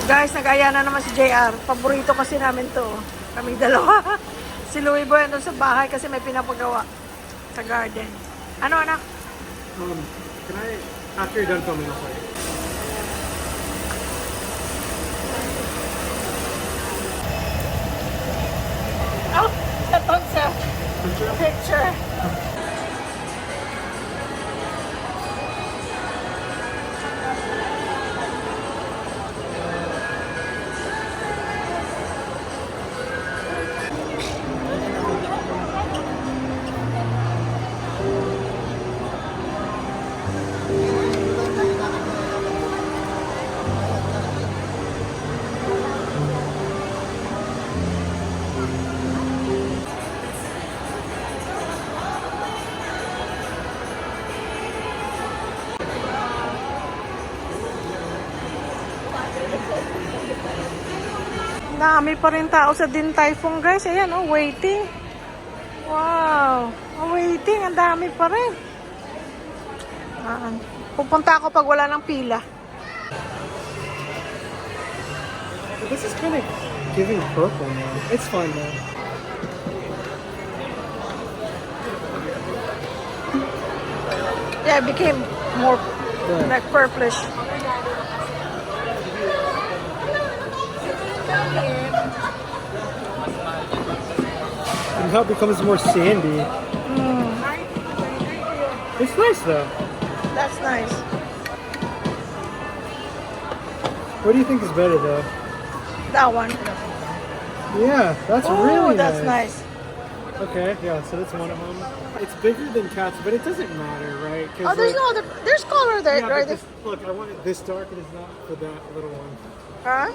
Guys, nag-aya na naman si JR. Paborito kasi namin to. Kami dalawa. Si Louie Boy andun sa bahay kasi may pinapagawa sa garden. Ano, anak? Can I, after you're done filming, I'll play. Oh, ito sa picture. Dami pa rin tao sa Din Tai Fung, guys. Ayan, oh, waiting. Wow. Oh, waiting. Ang dami pa rin. Pupunta ako pag wala ng pila. This is kind of giving purple, man. It's fun, man. Yeah, it became more like purplish. And how it becomes more sandy. It's nice, though. That's nice. What do you think is better, though? That one. Yeah, that's Oh, really that's nice. nice. Okay, yeah, so that's one of them. It's bigger than cats, but it doesn't matter, right? Oh, there's no other. There's color there, Yeah, right? but look, I want it this dark, and it's not for that little one. Huh?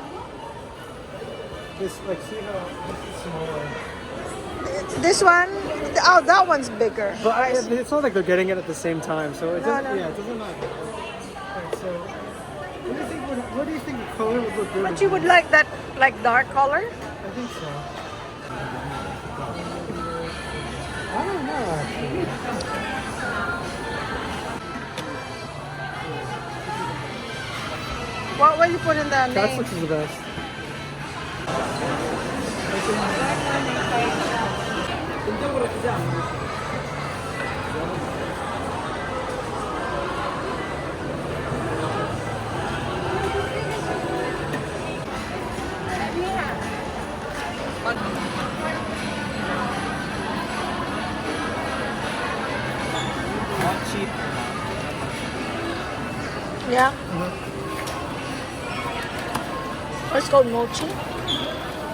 This, like, see how this is smaller. This one? Oh, that one's bigger. But it's not like they're getting it at the same time, so it No, doesn't. no. Yeah, it doesn't matter. Alright, so what do you think the color would look good? But you would like that, like dark color? I think so. I don't know, actually. What will you put in the That name? looks the best. Cheap. Yeah. It's called mochi.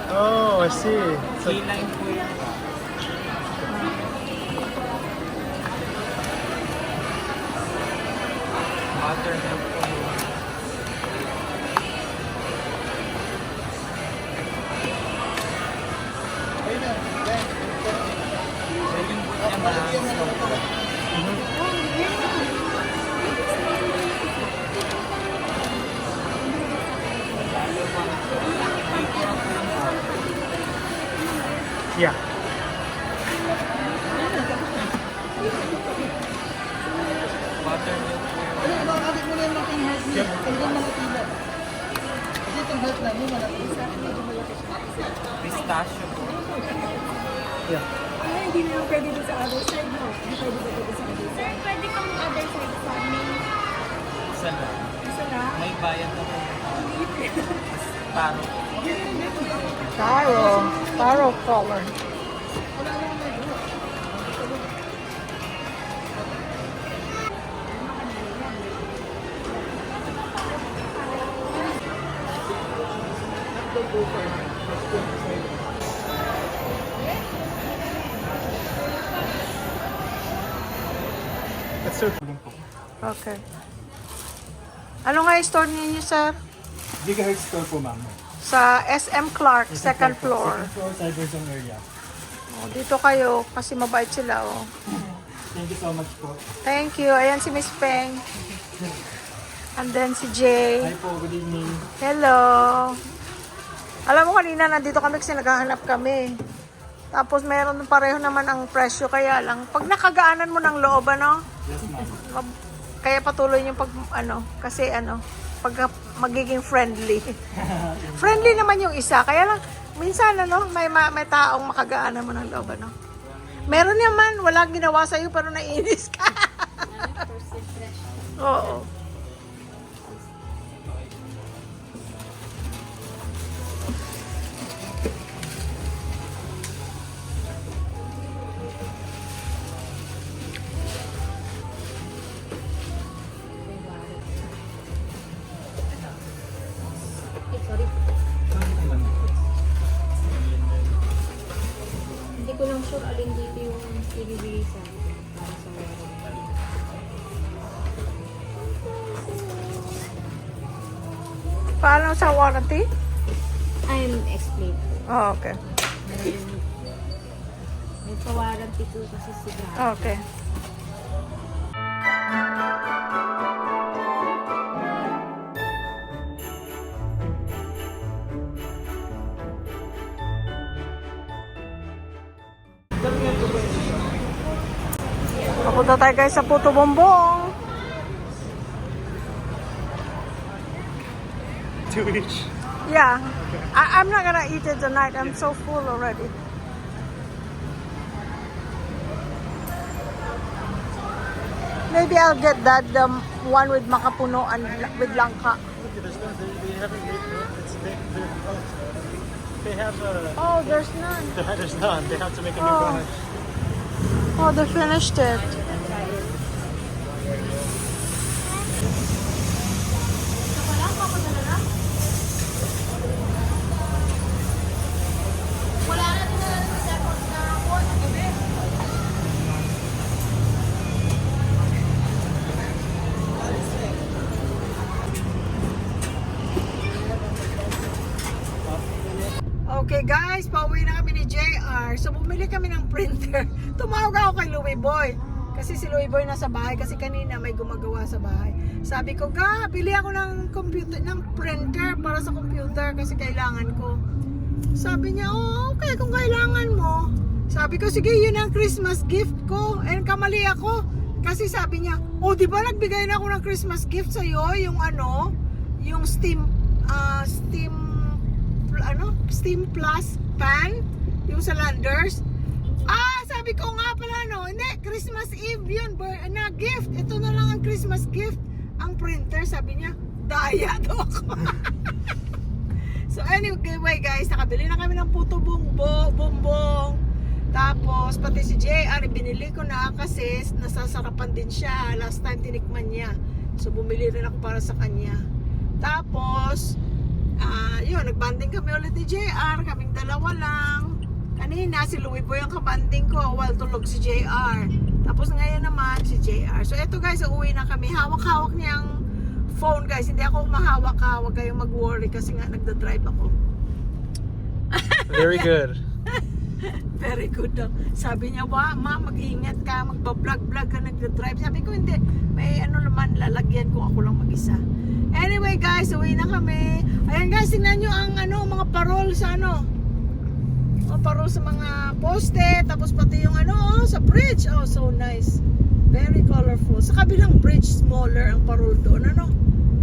Oh, I see. It's like, K9 po yan. Buttermilk po yun. Ayun po niya maraming snow po. yeah. Buttermilk po yun. Pistachio po. Yeah. Hindi na pwede doon sa other side, no? Hindi pwede doon sa other side. Sir, pwede kang other side sa main. Isa lang. Isa lang. May bayad na po. Paro. Taro. Taro color. That's so cool. Okay. Ano nga yung store ninyo, sir? Gigahertz store po, ma'am. Sa SM Clark, second floor. Second floor, Cyberzone area. Oh, dito kayo kasi mabait sila, oh. Thank you so much po. Thank you. Ayan si Miss Peng. And then si Jay. Hi po, good evening. Hello. Alam mo kanina nandito kami kasi naghahanap kami. Tapos meron pareho naman ang presyo, kaya lang pag nakagaanan mo ng loob, ano? Yes, ma'am. Kaya patuloy yung pag ano, kasi ano, pagka magiging friendly. Friendly naman yung isa. Kaya lang, minsan, may taong makagaan naman ang loob, ano? Meron naman, walang ginawa sa'yo, pero naiinis ka. Oo. Hindi ko lang sure alin dito yung binibigay sa akin para sa warranty. Paano sa warranty? I'm explain po. Oh, okay. May pa-warranty po kasi sila. Okay. Papunta tayo guys sa Puto Bombong. 2 each. Yeah. I'm not gonna eat it tonight. I'm so full already. Maybe I'll get that, the one with makapuno and with langka. They haven't made it. They have Oh, there's none. there's none. They have to make a new Oh. batch. Oh, they finished it. Okay guys, pauwi na kami ni JR. So bumili kami ng printer. Tumawag ako kay Louie Boy. Kasi si Louie Boy nasa bahay kasi kanina may gumagawa sa bahay. Sabi ko, bili ako ng computer, ng printer para sa computer kasi kailangan ko. Sabi niya, oh, okay kung kailangan mo. Sabi ko, sige, yun ang Christmas gift ko. And kamali ako. Kasi sabi niya, oh, di ba nagbigay na ako ng Christmas gift sa'yo? Yung yung Steam Plus pan, yung sa Landers. Sabi ko nga pala, hindi, Christmas Eve yun, na gift. Ito na lang ang Christmas gift. Ang printer, sabi niya, daya daw ako. So anyway guys, nakabili na kami ng Puto Bombong. Tapos, pati si JR, binili ko na kasi nasasarapan din siya. Last time tinikman niya. So bumili rin ako para sa kanya. Tapos, yun, nagbanding kami ulit ni JR, kaming dalawa lang. Kanina, si Louie Boy ang kabanding ko while tulog si JR. Tapos ngayon naman, si JR. So eto guys, uuwi na kami. Hawak-hawak niya ang phone guys. Hindi ako mahawak-hawak, kayong mag-worry kasi nga nagda-drive ako. Very good. Very good daw. Sabi niya, ma, mag-ingat ka, magbablog-vlog ka, nagda-drive. Sabi ko, hindi. May naman, lalagyan ko ako lang mag-isa. Anyway guys, uwi na kami. Ayan guys, tingnan nyo ang mga parol sa mga parol sa mga poste. Tapos pati yung sa bridge. Oh, so nice. Very colorful. Sa kabilang bridge, smaller ang parol doon.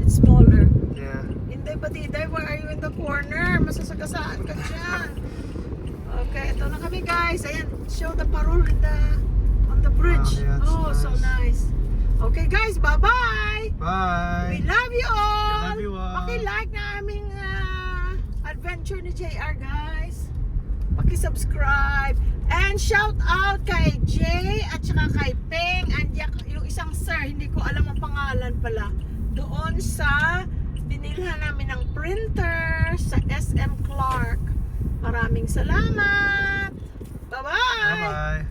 It's smaller. Yeah. Hindi, Batiday, why are you in the corner? Masasagasaan ka dyan. Okay, ito na kami guys. Ayan, show the parol on the bridge. Wow, yeah, it's oh, so nice. Okay guys, bye-bye! Bye. We love you all! We love you all. Paki-like na aming adventure ni JR guys. Paki-subscribe. And shout out kay Jay at saka kay Peng. And yung isang sir, hindi ko alam ang pangalan pala. Doon sa binilhan namin ng printer sa SM Clark. Maraming salamat! Bye-bye! Bye.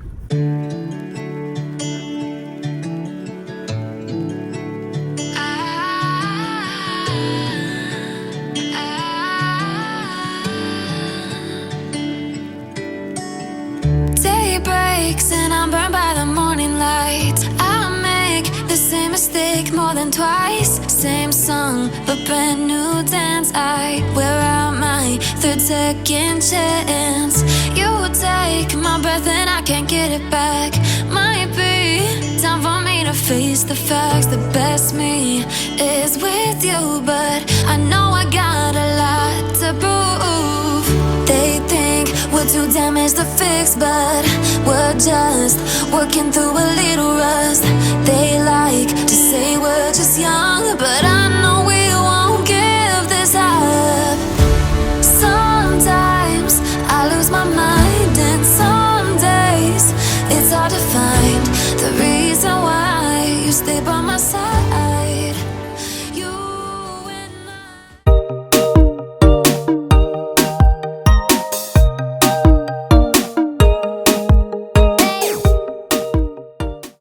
Day breaks and I'm burned by the morning light. I make the same mistake more than twice. Same song, but brand new dance. I wear out my third second chance. You take my breath and I can't get it back. Might be time for me to face face the facts, the best me is with you. But I know I got a lot to prove. They think we're too damaged to fix, but we're just working through a little